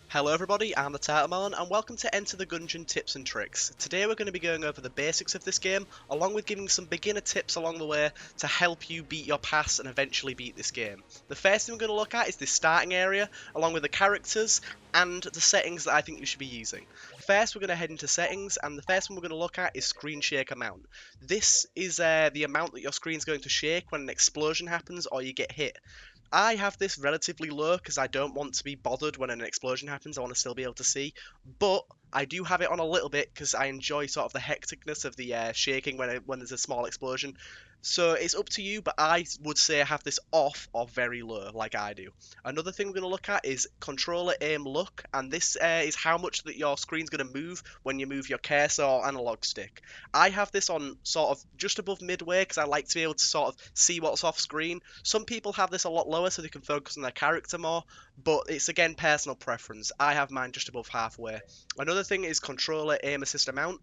Hello everybody, I'm TheTurtleMelon and welcome to Enter the Gungeon tips and tricks. Today we're going to be going over the basics of this game, along with giving some beginner tips along the way to help you beat your pass and eventually beat this game. The first thing we're going to look at is this starting area, along with the characters and the settings that I think you should be using. First we're going to head into settings, and the first one we're going to look at is screen shake amount. This is the amount that your screen is going to shake when an explosion happens or you get hit. I have this relatively low because I don't want to be bothered when an explosion happens. I want to still be able to see, but I do have it on a little bit because I enjoy sort of the hecticness of the shaking when there's a small explosion. So it's up to you, but I would say have this off or very low, like I do. Another thing we're going to look at is controller aim look, and this is how much that your screen's going to move when you move your cursor or analog stick. I have this on sort of just above midway because I like to be able to sort of see what's off screen. Some people have this a lot lower so they can focus on their character more, but it's again personal preference. I have mine just above halfway. Another thing is controller aim assist amount.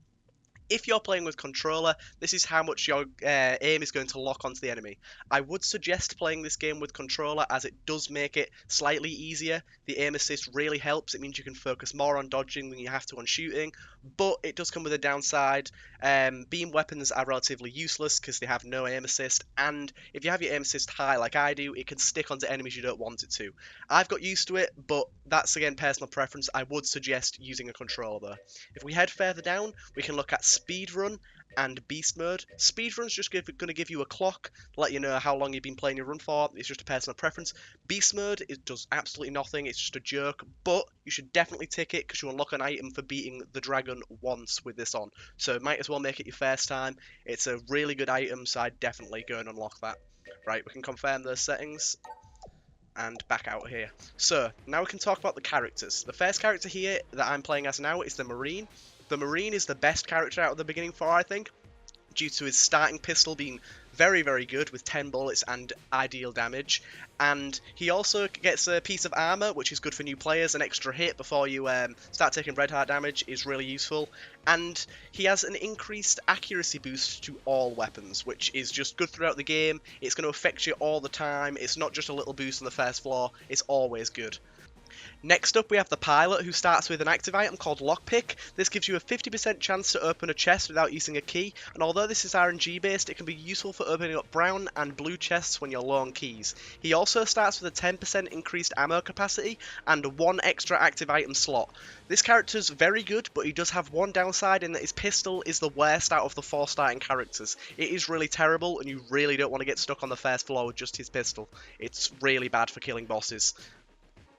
If you're playing with controller, this is how much your aim is going to lock onto the enemy. I would suggest playing this game with controller as it does make it slightly easier. The aim assist really helps. It means you can focus more on dodging than you have to on shooting, but it does come with a downside. Beam weapons are relatively useless because they have no aim assist, and if you have your aim assist high like I do, it can stick onto enemies you don't want it to. I've got used to it, but that's again personal preference. I would suggest using a controller though. If we head further down, we can look at speedrun and beast mode. Speedrun's just going to give you a clock to let you know how long you've been playing your run for. It's just a personal preference. Beast mode, it does absolutely nothing. It's just a joke, but you should definitely tick it because you unlock an item for beating the dragon once with this on. So might as well make it your first time. It's a really good item, so I'd definitely go and unlock that. Right, we can confirm those settings and back out here. So now we can talk about the characters. The first character here that I'm playing as now is the Marine. The Marine is the best character out of the beginning for, I think, due to his starting pistol being very, very good with 10 bullets and ideal damage. And he also gets a piece of armor, which is good for new players. An extra hit before you start taking red heart damage is really useful. And he has an increased accuracy boost to all weapons, which is just good throughout the game. It's going to affect you all the time. It's not just a little boost on the first floor. It's always good. Next up we have the pilot, who starts with an active item called Lockpick. This gives you a 50% chance to open a chest without using a key, and although this is RNG based, it can be useful for opening up brown and blue chests when you're low on keys. He also starts with a 10% increased ammo capacity and one extra active item slot. This character's very good, but he does have one downside in that his pistol is the worst out of the 4 starting characters. It is really terrible, and you really don't want to get stuck on the first floor with just his pistol. It's really bad for killing bosses.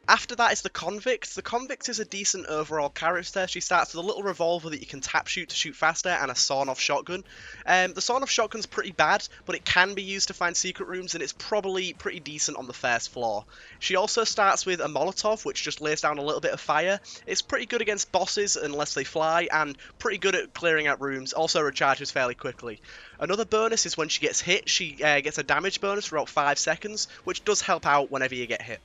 After that is the Convict. The Convict is a decent overall character. She starts with a little revolver that you can tap shoot to shoot faster and a sawn-off shotgun. The sawn-off shotgun's pretty bad, but it can be used to find secret rooms, and it's probably pretty decent on the first floor. She also starts with a Molotov, which just lays down a little bit of fire. It's pretty good against bosses unless they fly, and pretty good at clearing out rooms. Also recharges fairly quickly. Another bonus is when she gets hit, she gets a damage bonus for about 5 seconds, which does help out whenever you get hit.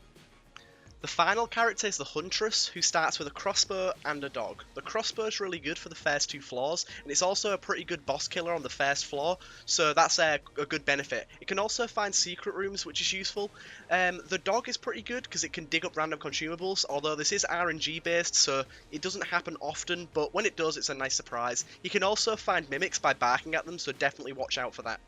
The final character is the Huntress, who starts with a crossbow and a dog. The crossbow is really good for the first 2 floors, and it's also a pretty good boss killer on the first floor, so that's a good benefit. It can also find secret rooms, which is useful. The dog is pretty good because it can dig up random consumables, although this is RNG based, so it doesn't happen often, but when it does, it's a nice surprise. You can also find mimics by barking at them, so definitely watch out for that.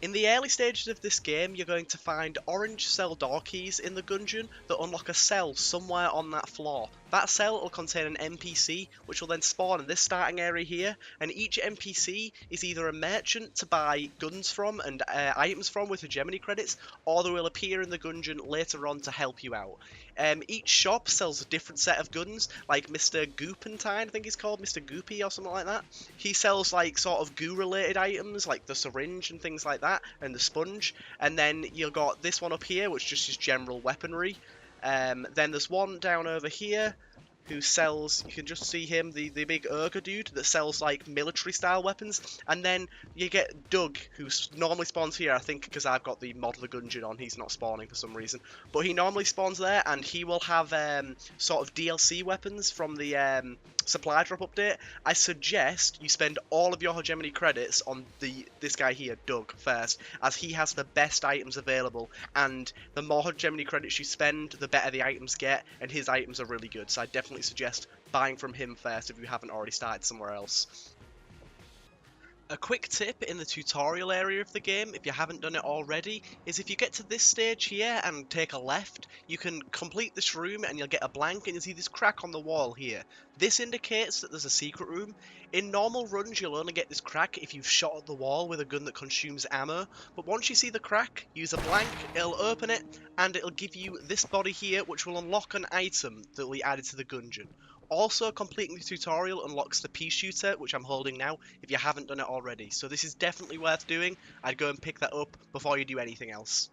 In the early stages of this game, you're going to find orange cell door keys in the Gungeon that unlock a cell somewhere on that floor. That cell will contain an NPC, which will then spawn in this starting area here, and each NPC is either a merchant to buy guns from and items from with hegemony credits, or they will appear in the Gungeon later on to help you out. Each shop sells a different set of guns, like Mr. Goopentine, I think he's called, Mr. Goopy or something like that. He sells like sort of goo related items, like the syringe and things like that, and the sponge. And then you've got this one up here, which just is general weaponry. Then there's one down over here who sells, you can just see him, the big ogre dude that sells like military style weapons. And then you get Doug, who normally spawns here, I think because I've got the mod of the Gungeon on, he's not spawning for some reason, but he normally spawns there, and he will have sort of DLC weapons from the supply drop update, I suggest you spend all of your hegemony credits on this guy here, Doug, first, as he has the best items available, and the more hegemony credits you spend, the better the items get, and his items are really good, so I definitely suggest buying from him first if you haven't already started somewhere else. A quick tip in the tutorial area of the game, if you haven't done it already, is if you get to this stage here and take a left, you can complete this room and you'll get a blank and you'll see this crack on the wall here. This indicates that there's a secret room. In normal runs, you'll only get this crack if you've shot at the wall with a gun that consumes ammo, but once you see the crack, use a blank, it'll open it, and it'll give you this body here, which will unlock an item that will be added to the gungeon. Also, completing the tutorial unlocks the pea shooter, which I'm holding now, if you haven't done it already. So this is definitely worth doing. I'd go and pick that up before you do anything else.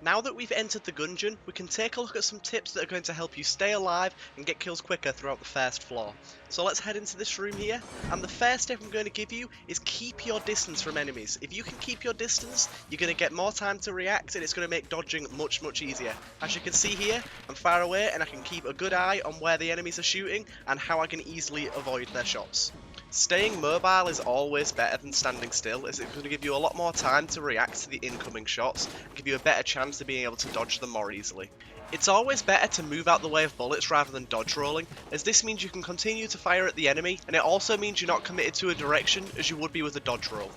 Now that we've entered the gungeon, we can take a look at some tips that are going to help you stay alive and get kills quicker throughout the first floor. So let's head into this room here, and the first tip I'm going to give you is keep your distance from enemies. If you can keep your distance, you're going to get more time to react and it's going to make dodging much easier. As you can see here, I'm far away and I can keep a good eye on where the enemies are shooting and how I can easily avoid their shots. Staying mobile is always better than standing still, as it's going to give you a lot more time to react to the incoming shots, and give you a better chance of being able to dodge them more easily. It's always better to move out the way of bullets rather than dodge rolling, as this means you can continue to fire at the enemy, and it also means you're not committed to a direction as you would be with a dodge roll.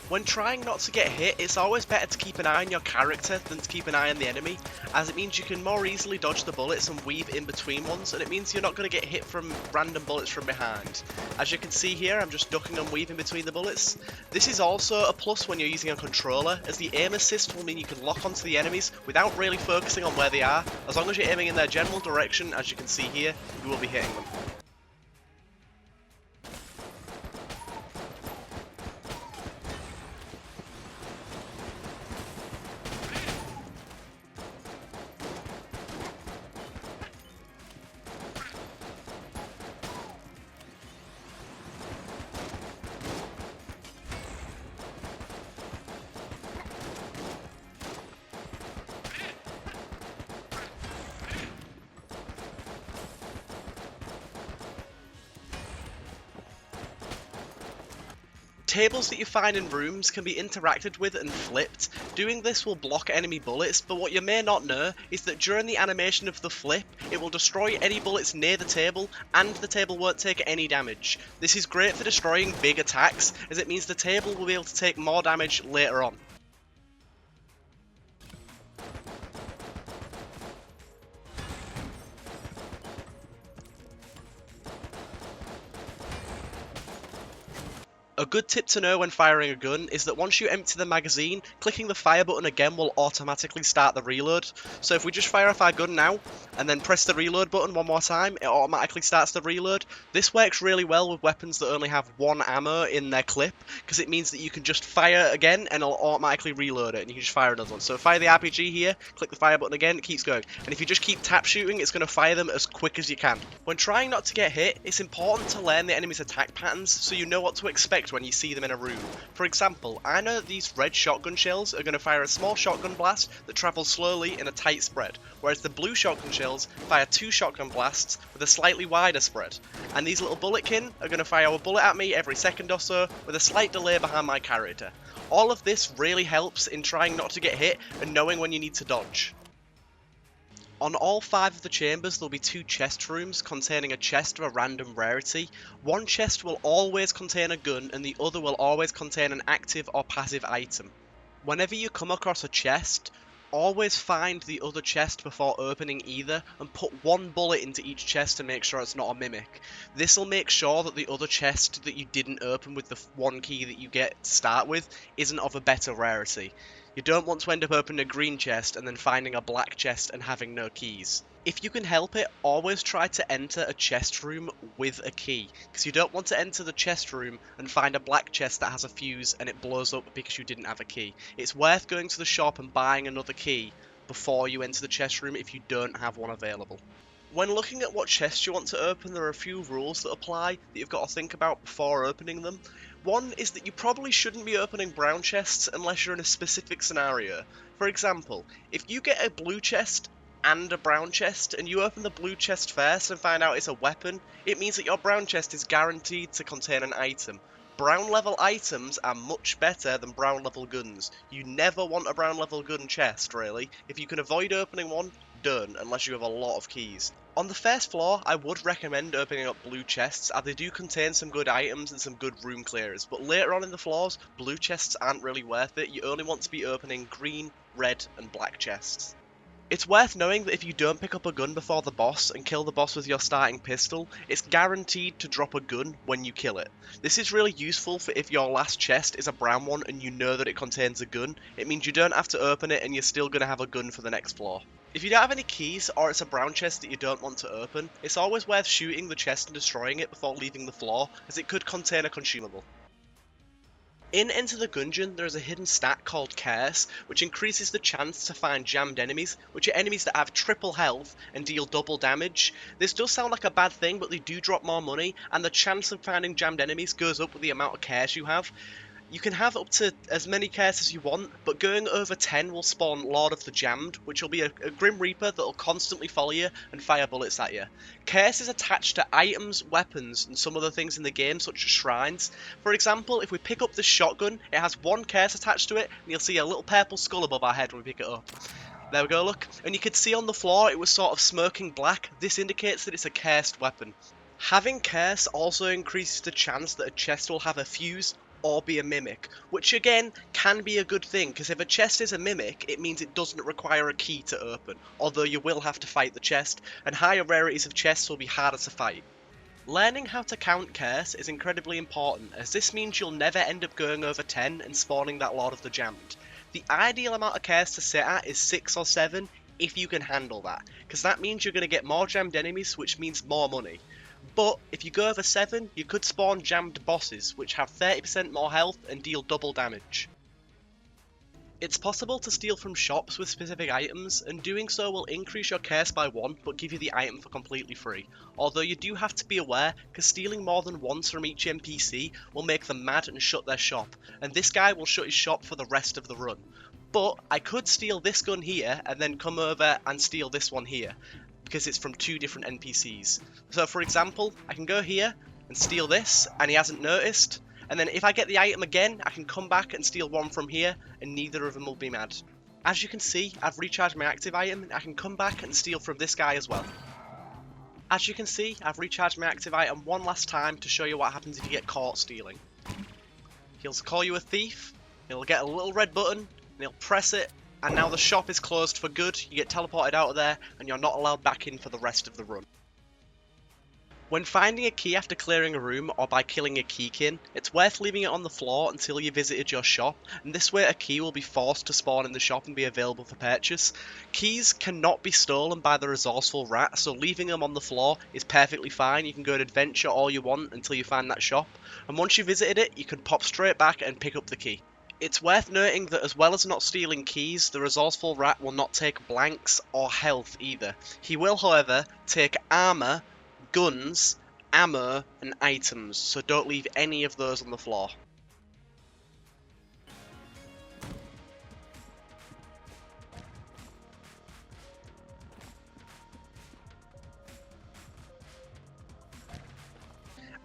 When trying not to get hit, it's always better to keep an eye on your character than to keep an eye on the enemy, as it means you can more easily dodge the bullets and weave in between ones, and it means you're not going to get hit from random bullets from behind. As you can see here, I'm just ducking and weaving between the bullets. This is also a plus when you're using a controller, as the aim assist will mean you can lock onto the enemies without really focusing on where they are. As long as you're aiming in their general direction, as you can see here, you will be hitting them. Tables that you find in rooms can be interacted with and flipped. Doing this will block enemy bullets, but what you may not know is that during the animation of the flip, it will destroy any bullets near the table, and the table won't take any damage. This is great for destroying big attacks, as it means the table will be able to take more damage later on. A good tip to know when firing a gun is that once you empty the magazine, clicking the fire button again will automatically start the reload. So if we just fire off our gun now, and then press the reload button one more time, it automatically starts the reload. This works really well with weapons that only have one ammo in their clip, because it means that you can just fire again and it'll automatically reload it, and you can just fire another one. So fire the RPG here, click the fire button again, it keeps going. And if you just keep tap shooting, it's going to fire them as quick as you can. When trying not to get hit, it's important to learn the enemy's attack patterns so you know what to expect when you see them in a room. For example, I know that these red shotgun shells are going to fire a small shotgun blast that travels slowly in a tight spread, whereas the blue shotgun shells fire 2 shotgun blasts with a slightly wider spread. And these little bulletkin are going to fire a bullet at me every second or so with a slight delay behind my character. All of this really helps in trying not to get hit and knowing when you need to dodge. On all 5 of the chambers there'll be 2 chest rooms containing a chest of a random rarity. One chest will always contain a gun and the other will always contain an active or passive item. Whenever you come across a chest, always find the other chest before opening either and put 1 bullet into each chest to make sure it's not a mimic. This will make sure that the other chest that you didn't open with the 1 key that you get to start with isn't of a better rarity. You don't want to end up opening a green chest and then finding a black chest and having no keys. If you can help it, always try to enter a chest room with a key, because you don't want to enter the chest room and find a black chest that has a fuse and it blows up because you didn't have a key. It's worth going to the shop and buying another key before you enter the chest room if you don't have one available. When looking at what chests you want to open, there are a few rules that apply that you've got to think about before opening them. One is that you probably shouldn't be opening brown chests unless you're in a specific scenario. For example, if you get a blue chest and a brown chest, and you open the blue chest first and find out it's a weapon, it means that your brown chest is guaranteed to contain an item. Brown level items are much better than brown level guns. You never want a brown level gun chest, really. If you can avoid opening one, don't, unless you have a lot of keys. On the first floor, I would recommend opening up blue chests, as they do contain some good items and some good room clearers, but later on in the floors, blue chests aren't really worth it. You only want to be opening green, red and black chests. It's worth knowing that if you don't pick up a gun before the boss and kill the boss with your starting pistol, it's guaranteed to drop a gun when you kill it. This is really useful for if your last chest is a brown one and you know that it contains a gun. It means you don't have to open it and you're still going to have a gun for the next floor. If you don't have any keys or it's a brown chest that you don't want to open, it's always worth shooting the chest and destroying it before leaving the floor, as it could contain a consumable. In Enter the Gungeon, there is a hidden stat called Curse, which increases the chance to find jammed enemies, which are enemies that have triple health and deal double damage. This does sound like a bad thing, but they do drop more money, and the chance of finding jammed enemies goes up with the amount of Curse you have. You can have up to as many Curse as you want, but going over 10 will spawn Lord of the Jammed, which will be a Grim Reaper that will constantly follow you and fire bullets at you. Curse is attached to items, weapons, and some other things in the game, such as shrines. For example, if we pick up this shotgun, it has one Curse attached to it, and you'll see a little purple skull above our head when we pick it up. There we go, look. And you can see on the floor it was sort of smoking black. This indicates that it's a cursed weapon. Having Curse also increases the chance that a chest will have a fuse or be a mimic, which again can be a good thing, because if a chest is a mimic, it means it doesn't require a key to open, although you will have to fight the chest, and higher rarities of chests will be harder to fight. Learning how to count Curse is incredibly important, as this means you'll never end up going over 10 and spawning that Lord of the Jammed. The ideal amount of Curse to sit at is 6 or 7, if you can handle that, because that means you're going to get more jammed enemies, which means more money. But if you go over 7, you could spawn jammed bosses, which have 30% more health and deal double damage. It's possible to steal from shops with specific items, and doing so will increase your curse by 1 but give you the item for completely free. Although you do have to be aware, because stealing more than once from each NPC will make them mad and shut their shop, and this guy will shut his shop for the rest of the run. But I could steal this gun here and then come over and steal this one here, because it's from 2 different NPCs. So for example, I can go here and steal this, and he hasn't noticed, and then if I get the item again, I can come back and steal one from here, and neither of them will be mad. As you can see, I've recharged my active item, and I can come back and steal from this guy as well. As you can see, I've recharged my active item one last time to show you what happens if you get caught stealing. He'll call you a thief, he'll get a little red button, and he'll press it, and now the shop is closed for good, you get teleported out of there, and you're not allowed back in for the rest of the run. When finding a key after clearing a room or by killing a keykin, it's worth leaving it on the floor until you visited your shop, and this way a key will be forced to spawn in the shop and be available for purchase. Keys cannot be stolen by the resourceful rat, so leaving them on the floor is perfectly fine. You can go and adventure all you want until you find that shop, and once you visited it, you can pop straight back and pick up the key. It's worth noting that as well as not stealing keys, the resourceful rat will not take blanks or health either. He will, however, take armour, guns, ammo, and items, so don't leave any of those on the floor.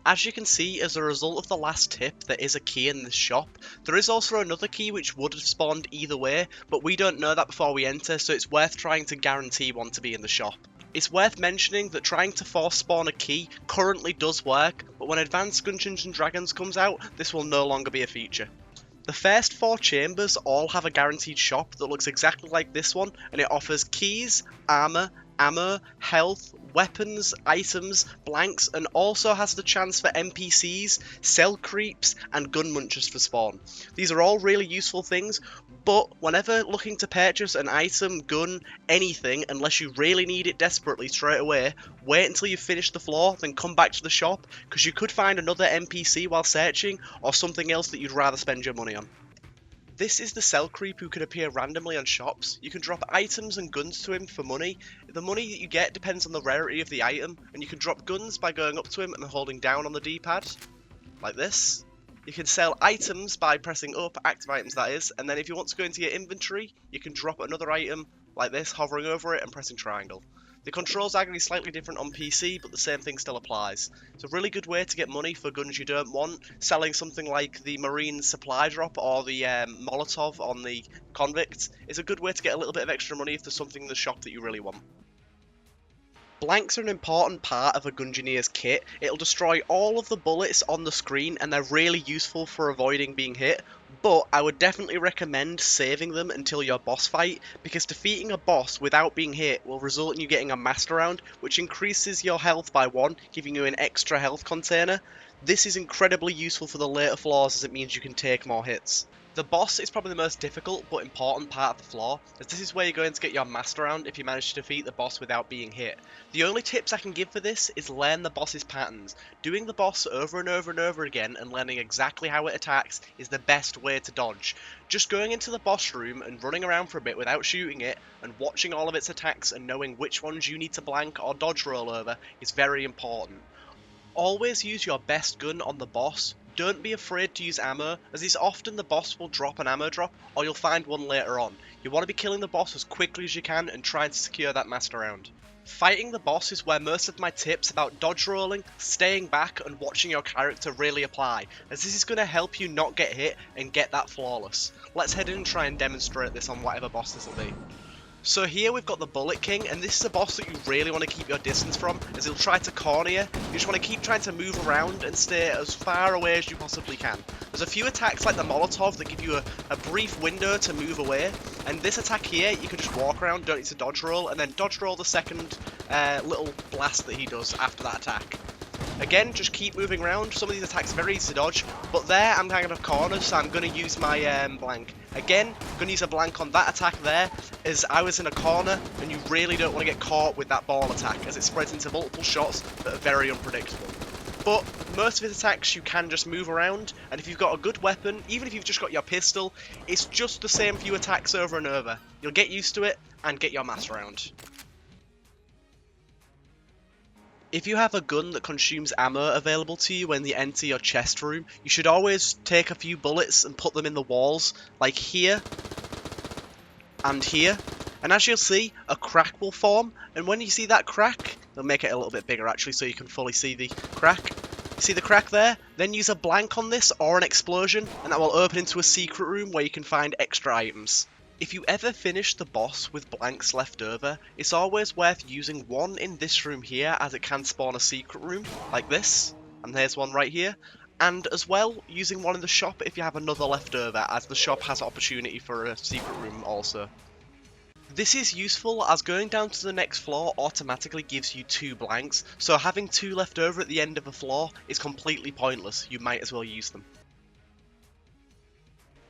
As you can see, as a result of the last tip, there is a key in this shop. There is also another key which would have spawned either way, but we don't know that before we enter, so it's worth trying to guarantee one to be in the shop. It's worth mentioning that trying to force spawn a key currently does work, but when Advanced Dungeons & Dragons comes out, this will no longer be a feature. The first 4 chambers all have a guaranteed shop that looks exactly like this one, and it offers keys, armour, ammo, health, weapons, items, blanks, and also has the chance for NPCs, cell creeps, and gun munchers for spawn. These are all really useful things, but whenever looking to purchase an item, gun, anything, unless you really need it desperately straight away, wait until you finish the floor, then come back to the shop, because you could find another NPC while searching, or something else that you'd rather spend your money on. This is the cell creep who can appear randomly on shops. You can drop items and guns to him for money. The money that you get depends on the rarity of the item, and you can drop guns by going up to him and holding down on the D-pad, like this. You can sell items by pressing up, active items that is, and then if you want to go into your inventory, you can drop another item like this, hovering over it and pressing triangle. The controls are going to be slightly different on PC, but the same thing still applies. It's a really good way to get money for guns you don't want. Selling something like the Marine supply drop or the Molotov on the Convict is a good way to get a little bit of extra money if there's something in the shop that you really want. Blanks are an important part of a Gungeoneers kit. It'll destroy all of the bullets on the screen and they're really useful for avoiding being hit, but I would definitely recommend saving them until your boss fight, because defeating a boss without being hit will result in you getting a master round, which increases your health by 1, giving you an extra health container. This is incredibly useful for the later floors as it means you can take more hits. The boss is probably the most difficult but important part of the floor, as this is where you're going to get your master round if you manage to defeat the boss without being hit. The only tips I can give for this is learn the boss's patterns. Doing the boss over and over and over again and learning exactly how it attacks is the best way to dodge. Just going into the boss room and running around for a bit without shooting it and watching all of its attacks and knowing which ones you need to blank or dodge roll over is very important. Always use your best gun on the boss. Don't be afraid to use ammo, as it's often the boss will drop an ammo drop, or you'll find one later on. You want to be killing the boss as quickly as you can and trying to secure that master round. Fighting the boss is where most of my tips about dodge rolling, staying back, and watching your character really apply, as this is going to help you not get hit and get that flawless. Let's head in and try and demonstrate this on whatever boss this will be. So here we've got the Bullet King, and this is a boss that you really want to keep your distance from, as he'll try to corner you. You just want to keep trying to move around and stay as far away as you possibly can. There's a few attacks like the Molotov that give you a brief window to move away, and this attack here, you can just walk around, don't need to dodge roll, and then dodge roll the second little blast that he does after that attack. Again, just keep moving around. Some of these attacks are very easy to dodge, but there I'm kind of cornered, so I'm going to use my blank. Again, I'm going to use a blank on that attack there, as I was in a corner, and you really don't want to get caught with that ball attack, as it spreads into multiple shots that are very unpredictable. But most of his attacks you can just move around, and if you've got a good weapon, even if you've just got your pistol, it's just the same few attacks over and over. You'll get used to it and get your master round. If you have a gun that consumes ammo available to you when you enter your chest room, you should always take a few bullets and put them in the walls, like here and here. And as you'll see, a crack will form, and when you see that crack, they'll make it a little bit bigger actually so you can fully see the crack. See the crack there? Then use a blank on this or an explosion, and that will open into a secret room where you can find extra items. If you ever finish the boss with blanks left over, it's always worth using one in this room here, as it can spawn a secret room, like this, and there's one right here, and as well using one in the shop if you have another left over, as the shop has opportunity for a secret room also. This is useful as going down to the next floor automatically gives you 2 blanks, so having 2 left over at the end of a floor is completely pointless, you might as well use them.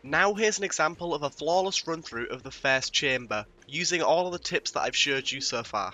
Now here's an example of a flawless run through of the first chamber, using all of the tips that I've showed you so far.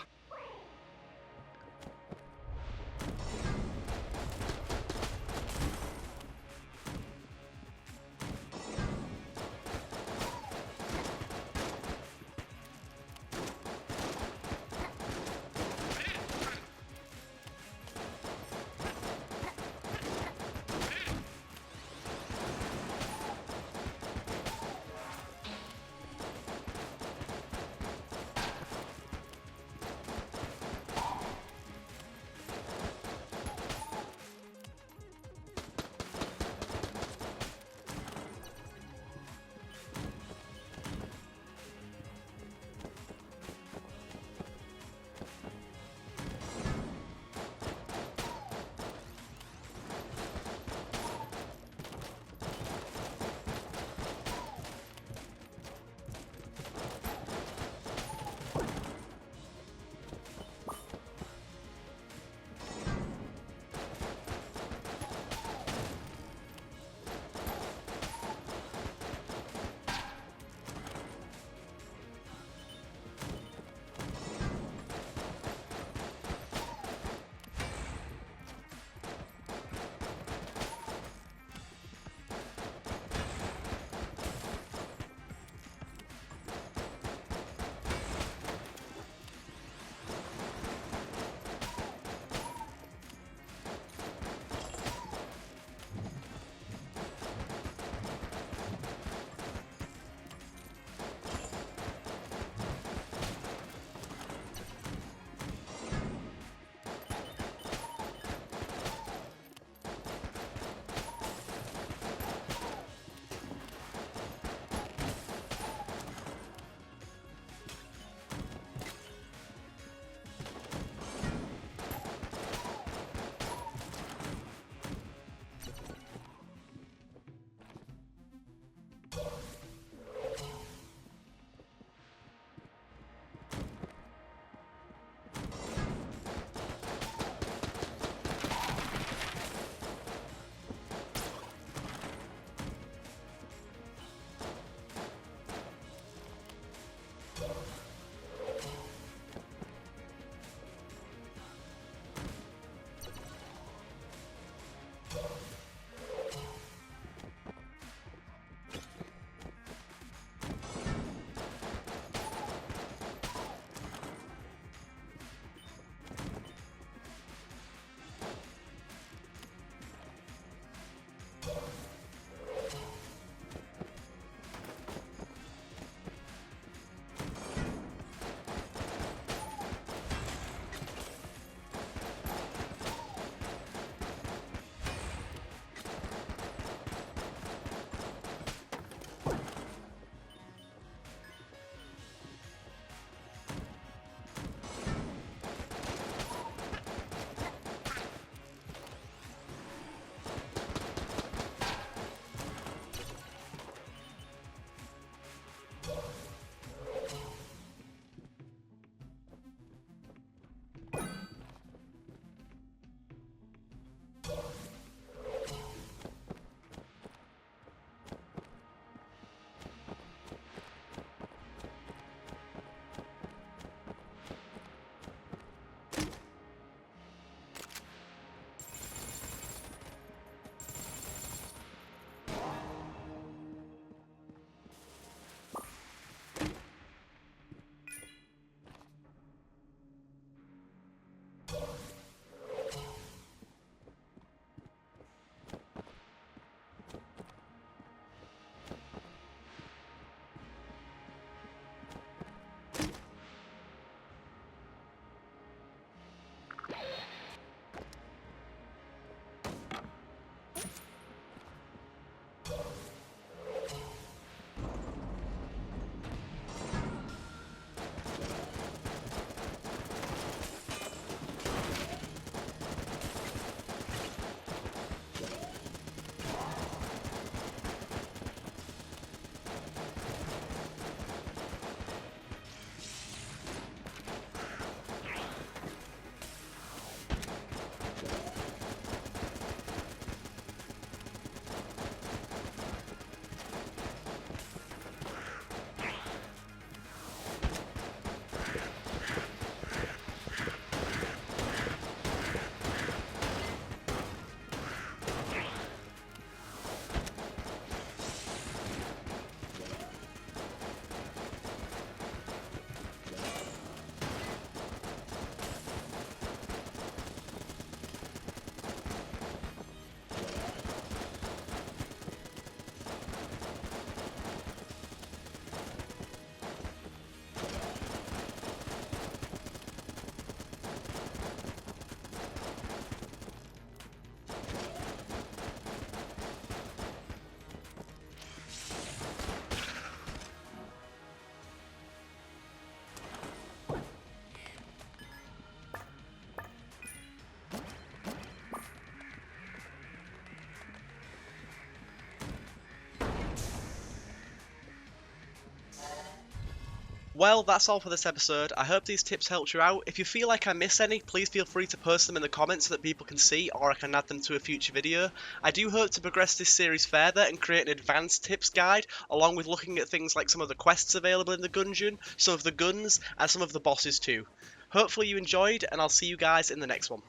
Well, that's all for this episode. I hope these tips helped you out. If you feel like I miss any, please feel free to post them in the comments so that people can see, or I can add them to a future video. I do hope to progress this series further and create an advanced tips guide, along with looking at things like some of the quests available in the Gungeon, some of the guns, and some of the bosses too. Hopefully you enjoyed, and I'll see you guys in the next one.